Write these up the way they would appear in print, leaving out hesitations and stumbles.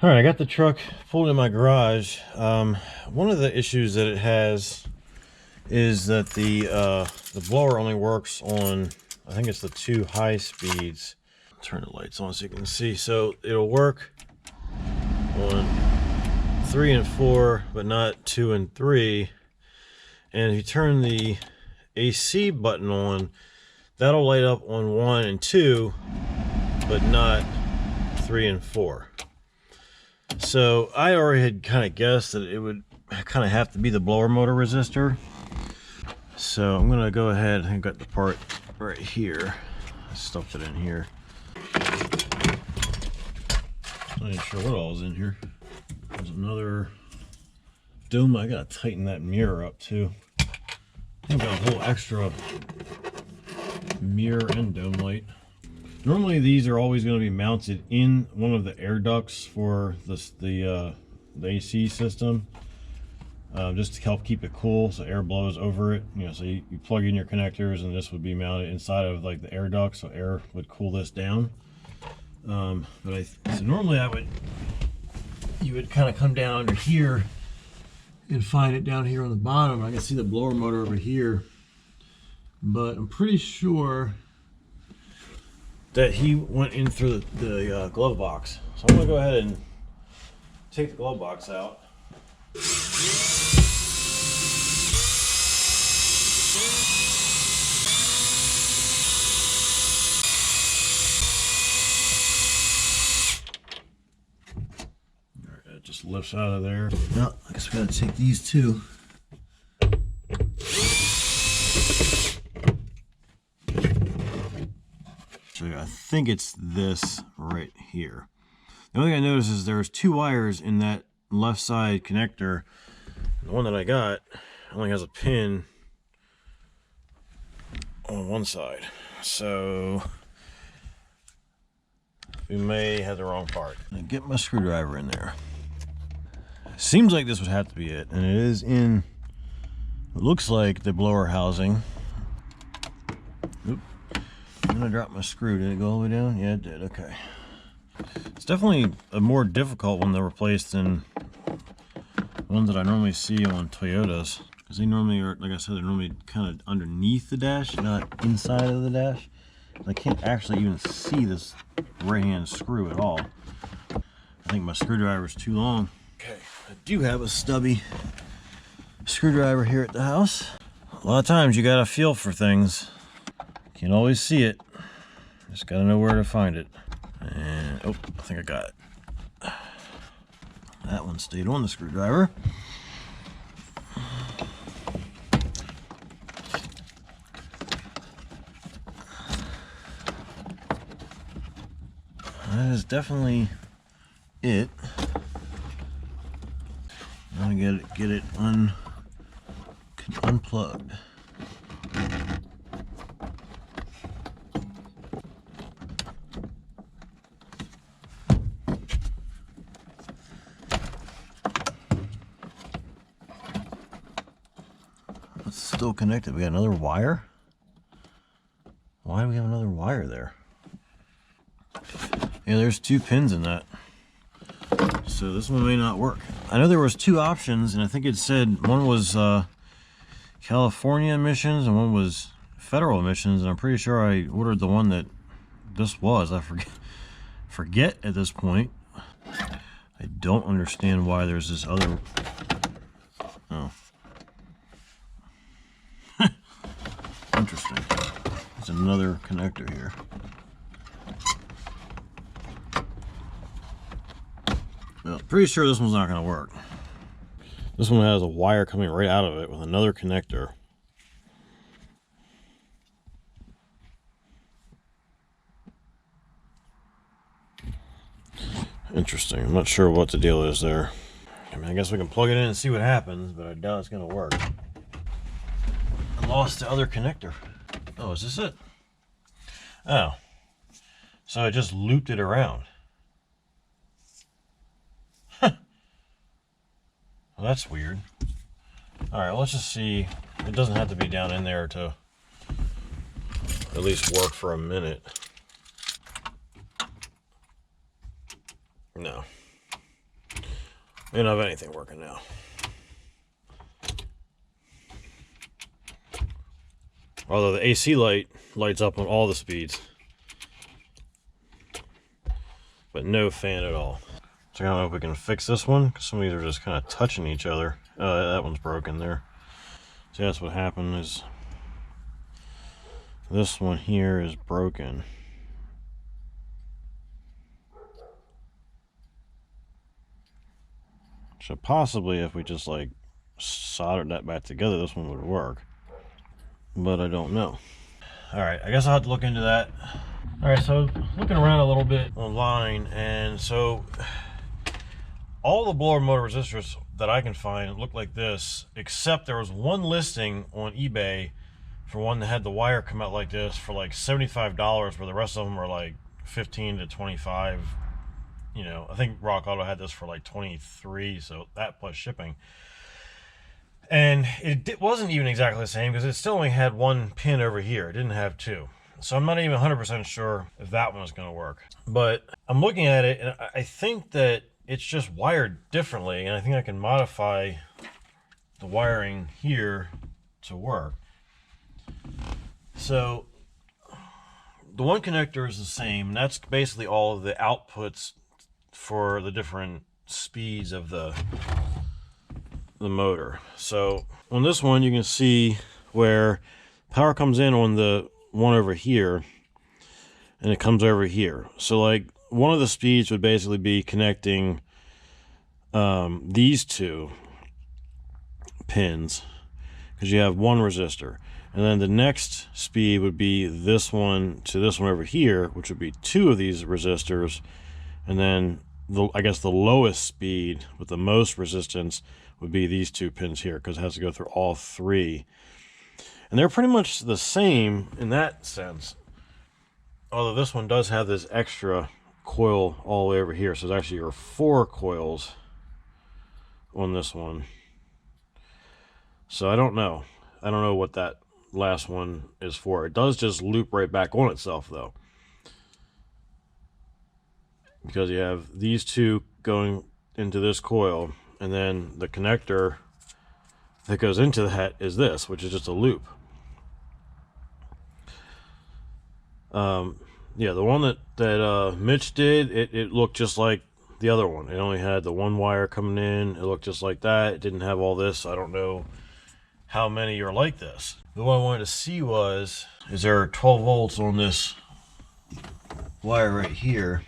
All right, I got the truck pulled in my garage. One of the issues that it has is that the blower only works on, I think it's the 2 high speeds. Turn the lights on so you can see. So it'll work on 3 and 4, but not 2 and 3. And if you turn the AC button on, that'll light up on 1 and 2, but not 3 and 4. So I already had kind of guessed that it would kind of have to be the blower motor resistor. So I'm gonna go ahead, I got the part right here. I stuffed it in here. Not even sure what all is in here. There's another dome. I gotta tighten that mirror up too. I've got a whole extra mirror and dome light. Normally these are always going to be mounted in one of the air ducts for the AC system, just to help keep it cool so air blows over it. You know, so you plug in your connectors and this would be mounted inside of like the air duct, so air would cool this down. So normally you would kind of come down under here and find it down here on the bottom. I can see the blower motor over here, but I'm pretty sure that he went in through the glove box. So I'm gonna go ahead and take the glove box out. All right, that just lifts out of there. Now, I guess we gotta take these two. I think it's this right here. The only thing I noticed is there's 2 wires in that left side connector. The one that I got only has a pin on one side, so we may have the wrong part. Now get my screwdriver in there. Seems like this would have to be it, and it is in, it looks like the blower housing. Oop. I'm gonna drop my screw. Did it go all the way down? Yeah, it did. Okay. It's definitely a more difficult one to replace than ones that I normally see on Toyotas, because they normally are, like I said, they're normally kind of underneath the dash, not inside of the dash. I can't actually even see this right-hand screw at all. I think my screwdriver is too long. Okay, I do have a stubby screwdriver here at the house. A lot of times you gotta feel for things. Can't always see it. Just gotta know where to find it. And oh, I think I got it. That one stayed on the screwdriver. That is definitely it. I'm gonna get it unplugged. It's still connected. We got another wire. Why do we have another wire there? Yeah, there's 2 pins in that. So this one may not work. I know there was 2 options, and I think it said one was California emissions and one was federal emissions, and I'm pretty sure I ordered the one that this was. I forget at this point. I don't understand why there's this other. Oh. Interesting. There's another connector here. Well, pretty sure this one's not going to work. This one has a wire coming right out of it with another connector. Interesting. I'm not sure what the deal is there. I mean, I guess we can plug it in and see what happens, but I doubt it's going to work. I lost the other connector. Oh, is this it? Oh. So I just looped it around. Huh. Well, that's weird. Alright, let's just see. It doesn't have to be down in there to at least work for a minute. No. We don't have anything working now. Although the AC light lights up on all the speeds, but no fan at all. So I don't know if we can fix this one, because some of these are just kind of touching each other. That one's broken there. So that's what happened, is this one here is broken. So possibly if we just like soldered that back together, this one would work. But I don't know. All right, I guess I'll have to look into that. All right, so looking around a little bit online, and so all the blower motor resistors that I can find look like this, except there was one listing on eBay for one that had the wire come out like this for like $75, where the rest of them were like 15 to 25. You know, I think Rock Auto had this for like 23, so that plus shipping. And it wasn't even exactly the same, because it still only had one pin over here. It didn't have two. So I'm not even 100% sure if that one is going to work. But I'm looking at it, and I think that it's just wired differently, and I think I can modify the wiring here to work. So the one connector is the same, and that's basically all of the outputs for the different speeds of the motor. So on this one, you can see where power comes in on the one over here, and it comes over here. So like one of the speeds would basically be connecting these two pins, because you have one resistor, and then the next speed would be this one to this one over here, which would be two of these resistors, and then I guess the lowest speed with the most resistance would be these two pins here, because it has to go through all three. And they're pretty much the same in that sense, although this one does have this extra coil all the way over here. So there's actually 4 coils on this one. So I don't know what that last one is for. It does just loop right back on itself though, because you have these two going into this coil, and then the connector that goes into that is this, which is just a loop. Yeah, the one that Mitch did, it looked just like the other one. It only had the one wire coming in. It looked just like that. It didn't have all this. I don't know how many are like this. The one I wanted to see was, is there 12 volts on this wire right here,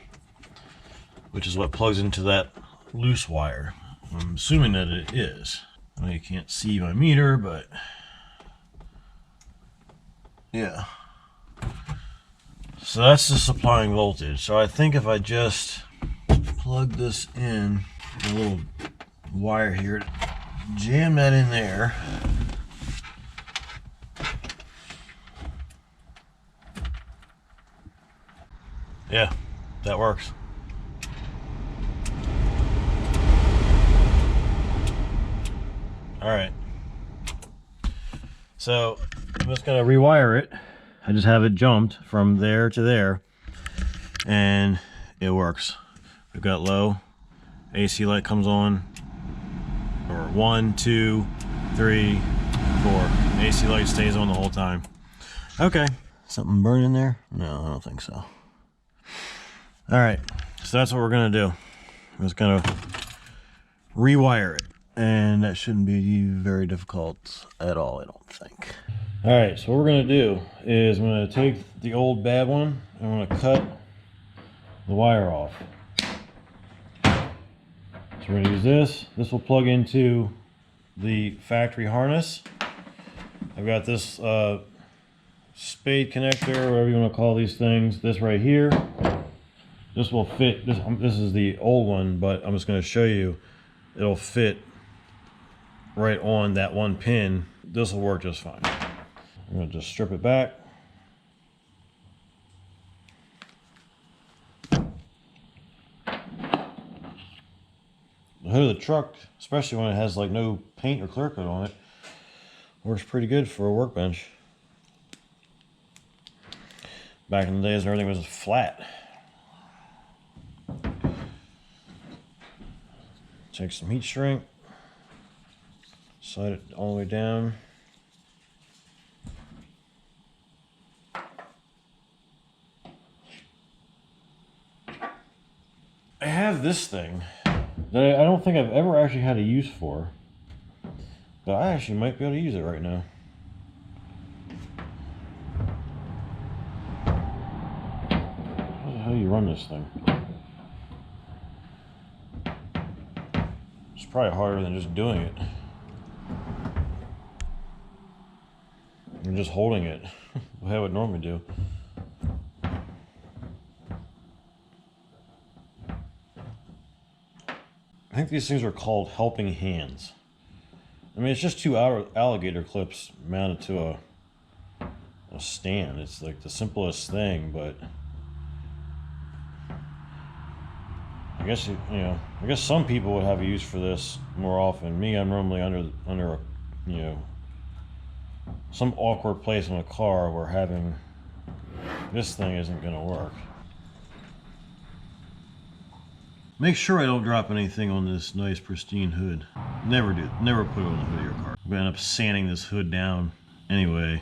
which is what plugs into that loose wire. I'm assuming that it is. I know you can't see my meter, but yeah. So that's the supplying voltage. So I think if I just plug this in, a little wire here, jam that in there. Yeah, that works. All right. So I'm just gonna rewire it. I just have it jumped from there to there, and it works. We've got low, AC light comes on, or 1, 2, 3, 4. AC light stays on the whole time. Okay. Something burning there? No, I don't think so. All right, so that's what we're gonna do. I'm just gonna rewire it, and that shouldn't be very difficult at all, I don't think. All right, so what we're gonna do is I'm gonna take the old bad one, and I'm gonna cut the wire off. So we're gonna use this. This will plug into the factory harness. I've got this spade connector, whatever you wanna call these things, this right here. This will fit, this is the old one, but I'm just gonna show you, it'll fit right on that one pin. This will work just fine. I'm going to just strip it back. The hood of the truck, especially when it has like no paint or clear coat on it, works pretty good for a workbench. Back in the days when everything was flat. Take some heat shrink, slide it all the way down. I have this thing that I don't think I've ever actually had a use for, but I actually might be able to use it right now. How the hell do you run this thing? It's probably harder than just doing it. I'm just holding it the way I would normally do. I think these things are called helping hands. I mean, it's just two alligator clips mounted to a stand. It's like the simplest thing, but I guess I guess some people would have a use for this more often. Me, I'm normally under a, some awkward place in a car where having this thing isn't going to work. Make sure I don't drop anything on this nice pristine hood. Never do. Never put it on the hood of your car. I'm going to end up sanding this hood down anyway.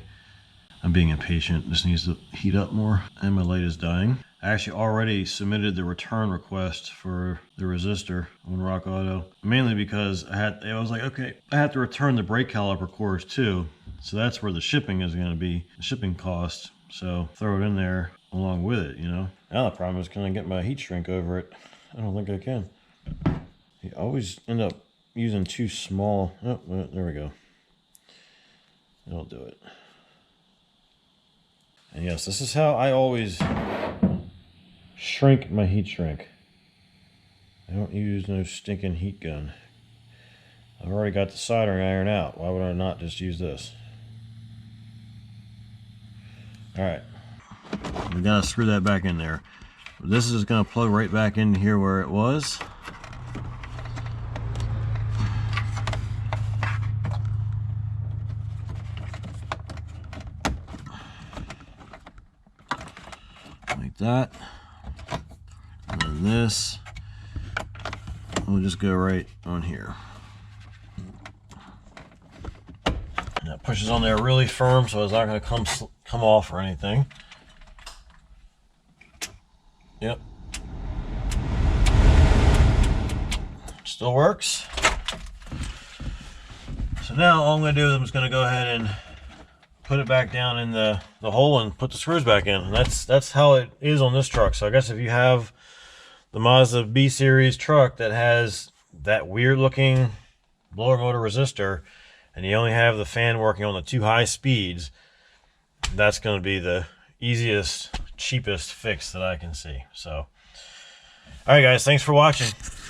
I'm being impatient. This needs to heat up more. And my light is dying. I actually already submitted the return request for the resistor on Rock Auto. Mainly because I was like, okay, I have to return the brake caliper cores too. So that's where the shipping is going to be. The shipping cost. So throw it in there along with it, Now the problem is, can I get my heat shrink over it? I don't think I can. You always end up using too small. Oh, there we go. That'll do it. And yes, this is how I always shrink my heat shrink. I don't use no stinking heat gun. I've already got the soldering iron out. Why would I not just use this? Alright. We gotta screw that back in there. This is going to plug right back in here where it was. Like that. And then this will just go right on here. And that pushes on there really firm, so it's not going to come off or anything. Yep. Still works. So now all I'm going to do is I'm just going to go ahead and put it back down in the hole and put the screws back in. And that's how it is on this truck. So I guess if you have the Mazda B series truck that has that weird looking blower motor resistor and you only have the fan working on the 2 high speeds, that's going to be the easiest, cheapest fix that I can see. So, all right guys, thanks for watching.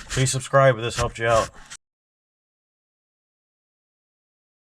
Please subscribe if this helped you out.